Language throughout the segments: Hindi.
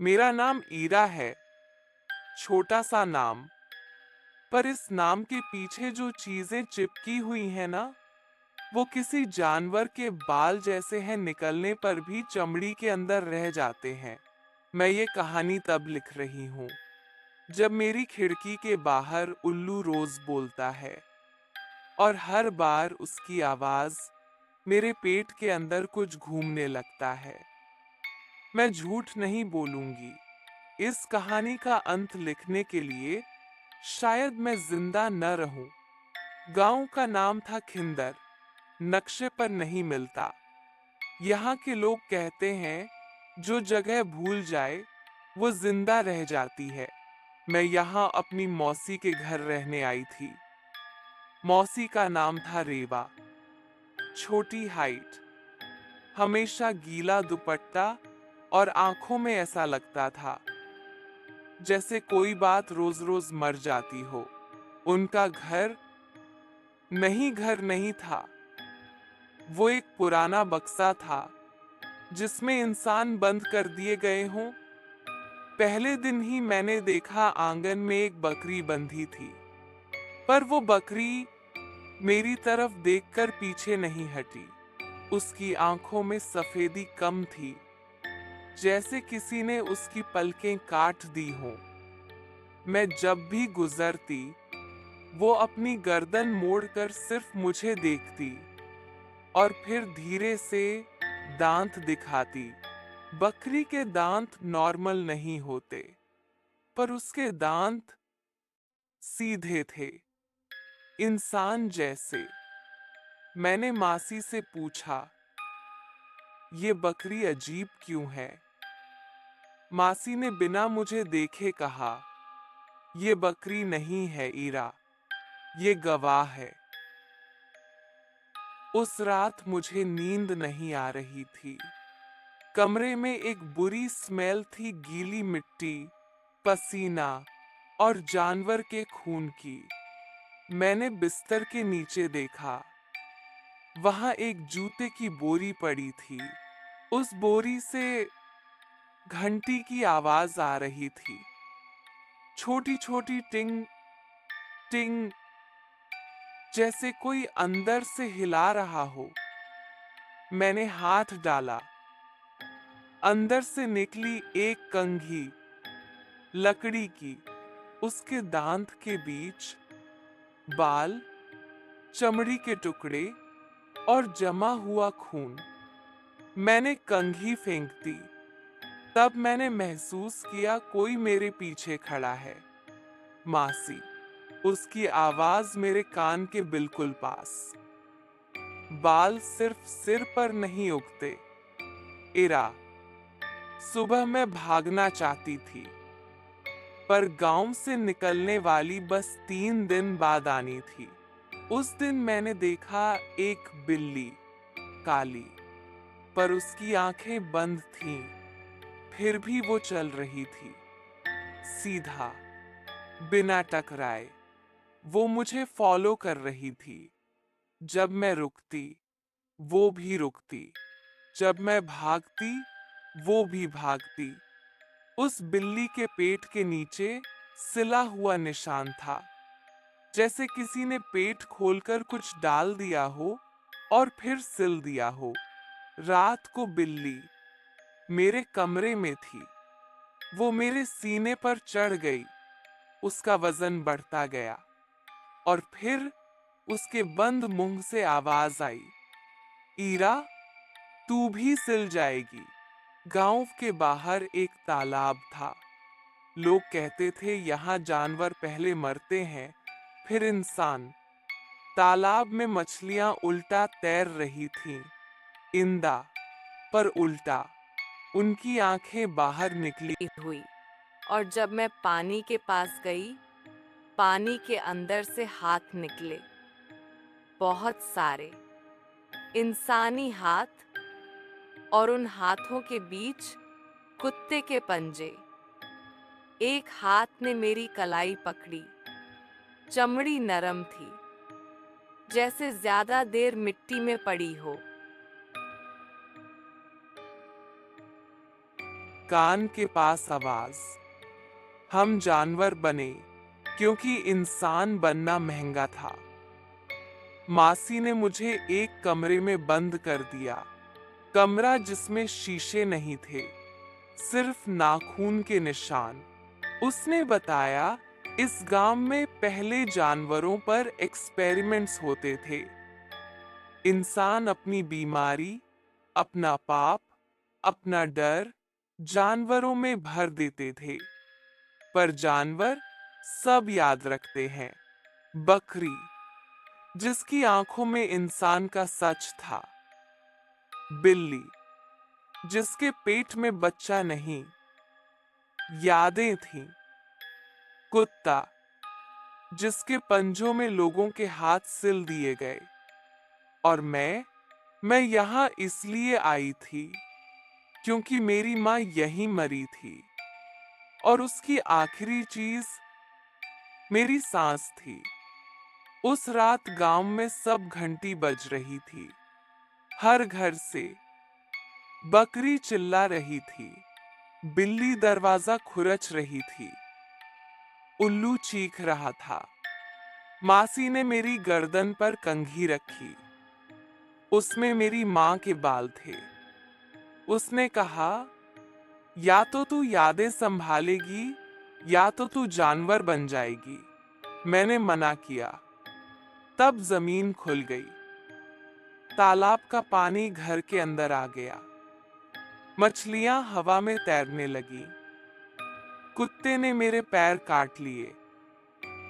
मेरा नाम ईरा है, छोटा सा नाम। पर इस नाम के पीछे जो चीजें चिपकी हुई हैं ना, वो किसी जानवर के बाल जैसे हैं, निकलने पर भी चमड़ी के अंदर रह जाते हैं। मैं ये कहानी तब लिख रही हूँ जब मेरी खिड़की के बाहर उल्लू रोज बोलता है, और हर बार उसकी आवाज मेरे पेट के अंदर कुछ घूमने लगता है। मैं झूठ नहीं बोलूंगी, इस कहानी का अंत लिखने के लिए शायद मैं जिंदा न रहूं। गांव का नाम था खिंदर, नक्शे पर नहीं मिलता। यहाँ के लोग कहते हैं जो जगह भूल जाए वो जिंदा रह जाती है। मैं यहाँ अपनी मौसी के घर रहने आई थी। मौसी का नाम था रेवा। छोटी हाइट, हमेशा गीला दुपट्टा, और आंखों में ऐसा लगता था जैसे कोई बात रोज रोज मर जाती हो। उनका घर नहीं था, वो एक पुराना बक्सा था जिसमें इंसान बंद कर दिए गए हों। पहले दिन ही मैंने देखा आंगन में एक बकरी बंधी थी, पर वो बकरी मेरी तरफ देखकर पीछे नहीं हटी। उसकी आंखों में सफेदी कम थी, जैसे किसी ने उसकी पलकें काट दी हों। मैं जब भी गुजरती, वो अपनी गर्दन मोड़कर सिर्फ मुझे देखती और फिर धीरे से दांत दिखाती। बकरी के दांत नॉर्मल नहीं होते, पर उसके दांत सीधे थे, इंसान जैसे। मैंने मासी से पूछा, ये बकरी अजीब क्यों है? मासी ने बिना मुझे देखे कहा, ये बकरी नहीं है ईरा, ये गवाह है। उस रात मुझे नींद नहीं आ रही थी। कमरे में एक बुरी स्मेल थी, गीली मिट्टी, पसीना और जानवर के खून की। मैंने बिस्तर के नीचे देखा, वहां एक जूते की बोरी पड़ी थी। उस बोरी से घंटी की आवाज आ रही थी, छोटी छोटी टिंग टिंग, जैसे कोई अंदर से हिला रहा हो। मैंने हाथ डाला, अंदर से निकली एक कंघी, लकड़ी की। उसके दांत के बीच बाल, चमड़ी के टुकड़े और जमा हुआ खून। मैंने कंघी फेंक दी। तब मैंने महसूस किया कोई मेरे पीछे खड़ा है। मासी, उसकी आवाज मेरे कान के बिल्कुल पास। बाल सिर्फ सिर पर नहीं उगते, इरा। सुबह मैं भागना चाहती थी, पर गांव से निकलने वाली बस 3 दिन बाद आनी थी। उस दिन मैंने देखा एक बिल्ली, काली, पर उसकी आंखें बंद थीं। फिर भी वो चल रही थी, सीधा, बिना टकराए। वो मुझे फॉलो कर रही थी। जब मैं रुकती, वो भी रुकती। जब मैं भागती, वो भी भागती। उस बिल्ली के पेट के नीचे सिला हुआ निशान था, जैसे किसी ने पेट खोलकर कुछ डाल दिया हो और फिर सिल दिया हो। रात को बिल्ली मेरे कमरे में थी। वो मेरे सीने पर चढ़ गई। उसका वजन बढ़ता गया, और फिर उसके बंद मुंह से आवाज आई, ईरा, तू भी सिल जाएगी। गांव के बाहर एक तालाब था। लोग कहते थे यहाँ जानवर पहले मरते हैं, फिर इंसान। तालाब में मछलियां उल्टा तैर रही थीं, इंदा, पर उल्टा। उनकी आंखें बाहर निकली हुई। और जब मैं पानी के पास गई, पानी के अंदर से हाथ निकले, बहुत सारे इंसानी हाथ, और उन हाथों के बीच कुत्ते के पंजे। एक हाथ ने मेरी कलाई पकड़ी। चमड़ी नरम थी, जैसे ज्यादा देर मिट्टी में पड़ी हो। कान के पास आवाज। हम जानवर बने क्योंकि इंसान बनना महंगा था। मासी ने मुझे एक कमरे में बंद कर दिया, कमरा जिसमें शीशे नहीं थे, सिर्फ नाखून के निशान। उसने बताया, इस गांव में पहले जानवरों पर एक्सपेरिमेंट्स होते थे। इंसान अपनी बीमारी, अपना पाप, अपना डर जानवरों में भर देते थे, पर जानवर सब याद रखते हैं। बकरी, जिसकी आंखों में इंसान का सच था। बिल्ली, जिसके पेट में बच्चा नहीं, यादें थीं। कुत्ता, जिसके पंजों में लोगों के हाथ सिल दिए गए। और मैं यहाँ इसलिए आई थी क्योंकि मेरी माँ यहीं मरी थी और उसकी आखिरी चीज मेरी सांस थी। उस रात गांव में सब घंटी बज रही थी, हर घर से। बकरी चिल्ला रही थी, बिल्ली दरवाजा खुरच रही थी, उल्लू चीख रहा था। मासी ने मेरी गर्दन पर कंघी रखी, उसमें मेरी माँ के बाल थे। उसने कहा, या तो तू यादें संभालेगी या तो तू जानवर बन जाएगी। मैंने मना किया। तब जमीन खुल गई, तालाब का पानी घर के अंदर आ गया, मछलियां हवा में तैरने लगी। कुत्ते ने मेरे पैर काट लिए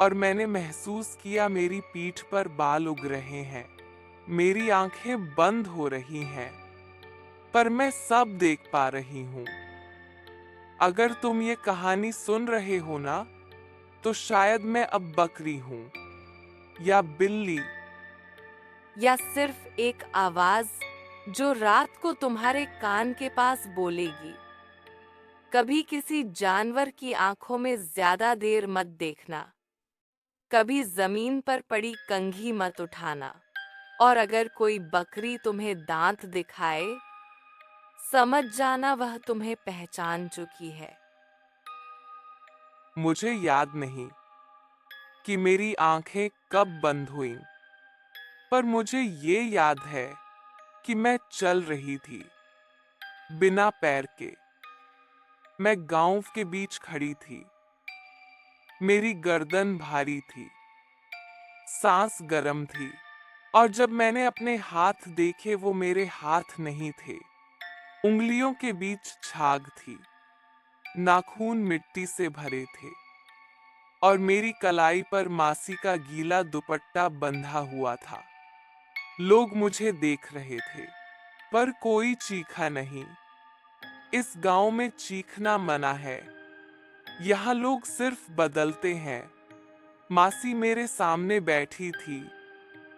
और मैंने महसूस किया मेरी पीठ पर बाल उग रहे हैं। मेरी आंखें बंद हो रही हैं, पर मैं सब देख पा रही हूँ। अगर तुम ये कहानी सुन रहे हो ना, तो शायद मैं अब बकरी हूँ या बिल्ली। या सिर्फ एक आवाज जो रात को तुम्हारे कान के पास बोलेगी, कभी किसी जानवर की आंखों में ज्यादा देर मत देखना, कभी जमीन पर पड़ी कंघी मत उठाना, और अगर कोई बकरी तुम्हें दांत दिखाए, समझ जाना वह तुम्हें पहचान चुकी है। मुझे याद नहीं कि मेरी आंखें कब बंद हुईं, पर मुझे ये याद है कि मैं चल रही थी, बिना पैर के। मैं गांव के बीच खड़ी थी, मेरी गर्दन भारी थी, सांस गर्म थी, और जब मैंने अपने हाथ देखे, वो मेरे हाथ नहीं थे। उंगलियों के बीच झाग थी, नाखून मिट्टी से भरे थे, और मेरी कलाई पर मासी का गीला दुपट्टा बंधा हुआ था। लोग मुझे देख रहे थे, पर कोई चीखा नहीं। इस गांव में चीखना मना है। यहाँ लोग सिर्फ बदलते हैं। मासी मेरे सामने बैठी थी,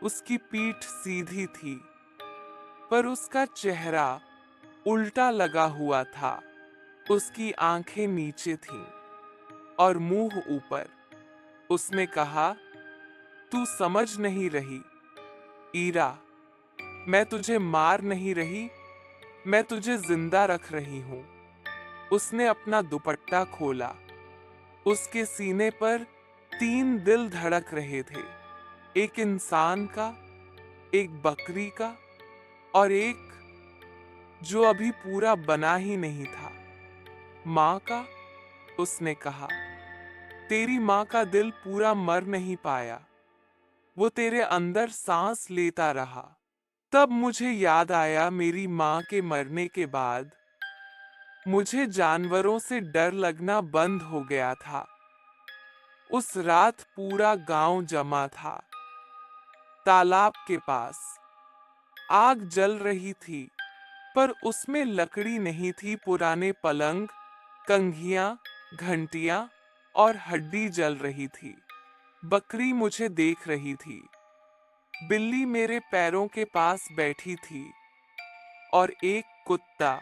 उसकी पीठ सीधी थी, पर उसका चेहरा उल्टा लगा हुआ था। उसकी आंखें नीचे थीं और मुंह ऊपर। उसने कहा, तू समझ नहीं रही, ईरा। मैं तुझे मार नहीं रही, मैं तुझे जिंदा रख रही हूँ। उसने अपना दुपट्टा खोला। उसके सीने पर 3 दिल धड़क रहे थे, एक इंसान का, एक बकरी का, और एक जो अभी पूरा बना ही नहीं था। माँ का, उसने कहा, तेरी माँ का दिल पूरा मर नहीं पाया, वो तेरे अंदर सांस लेता रहा। तब मुझे याद आया, मेरी माँ के मरने के बाद मुझे जानवरों से डर लगना बंद हो गया था। उस रात पूरा गांव जमा था। तालाब के पास आग जल रही थी, पर उसमें लकड़ी नहीं थी। पुराने पलंग, कंघियां, घंटियां और हड्डी जल रही थी। बकरी मुझे देख रही थी, बिल्ली मेरे पैरों के पास बैठी थी, और एक कुत्ता,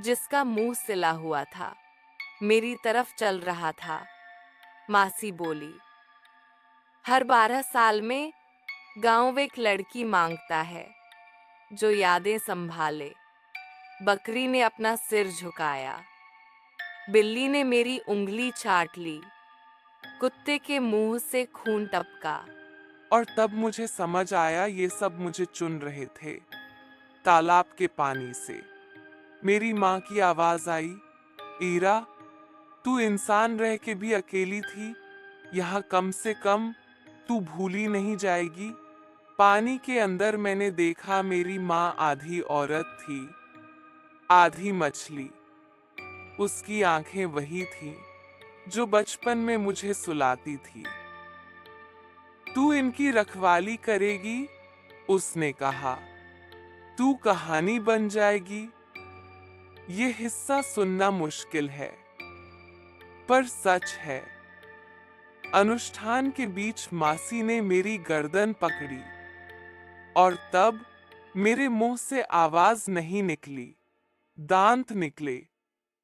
जिसका मुंह सिला हुआ था, मेरी तरफ चल रहा था। मासी बोली, हर 12 साल में गांव एक लड़की मांगता है जो यादें संभाले। बकरी ने अपना सिर झुकाया। बिल्ली ने मेरी उंगली चाट ली। कुत्ते के मुंह से खून टपका। और तब मुझे समझ आया ये सब मुझे चुन रहे थे। तालाब के पानी से मेरी माँ की आवाज आई, ईरा, तू इंसान रह के भी अकेली थी, यहाँ कम से कम तू भूली नहीं जाएगी। पानी के अंदर मैंने देखा मेरी माँ आधी औरत थी, आधी मछली। उसकी आंखें वही थीं जो बचपन में मुझे सुलाती थी। तू इनकी रखवाली करेगी, उसने कहा। तू कहानी बन जाएगी। ये हिस्सा सुनना मुश्किल है, पर सच है। अनुष्ठान के बीच मासी ने मेरी गर्दन पकड़ी और तब मेरे मुंह से आवाज नहीं निकली, दांत निकले,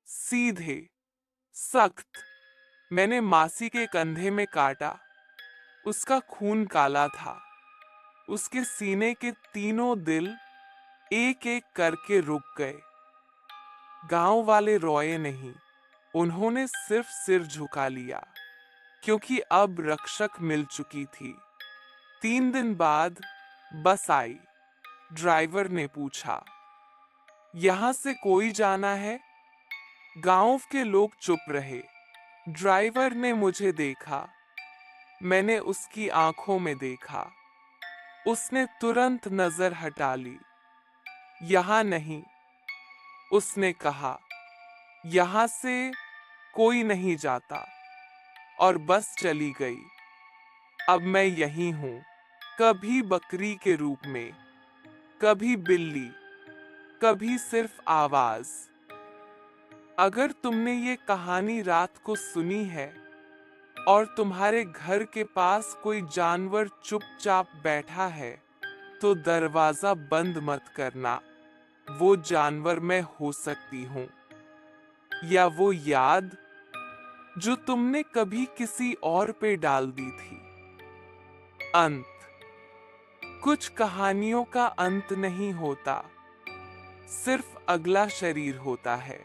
सीधे, सख्त। मैंने मासी के कंधे में काटा। उसका खून काला था। उसके सीने के तीनों दिल एक एक करके रुक गए। गांव वाले रोए नहीं, उन्होंने सिर्फ सिर झुका लिया, क्योंकि अब रक्षक मिल चुकी थी। 3 दिन बाद बस आई। ड्राइवर ने पूछा, यहाँ से कोई जाना है? गांव के लोग चुप रहे। ड्राइवर ने मुझे देखा। मैंने उसकी आंखों में देखा। उसने तुरंत नजर हटा ली। यहाँ नहीं, उसने कहा। यहाँ से कोई नहीं जाता। और बस चली गई। अब मैं यही हूँ, कभी बकरी के रूप में, कभी बिल्ली, कभी सिर्फ आवाज। अगर तुमने ये कहानी रात को सुनी है और तुम्हारे घर के पास कोई जानवर चुपचाप बैठा है, तो दरवाजा बंद मत करना। वो जानवर मैं हो सकती हूँ, या वो याद जो तुमने कभी किसी और पे डाल दी थी। अंत। कुछ कहानियों का अंत नहीं होता, सिर्फ अगला शरीर होता है।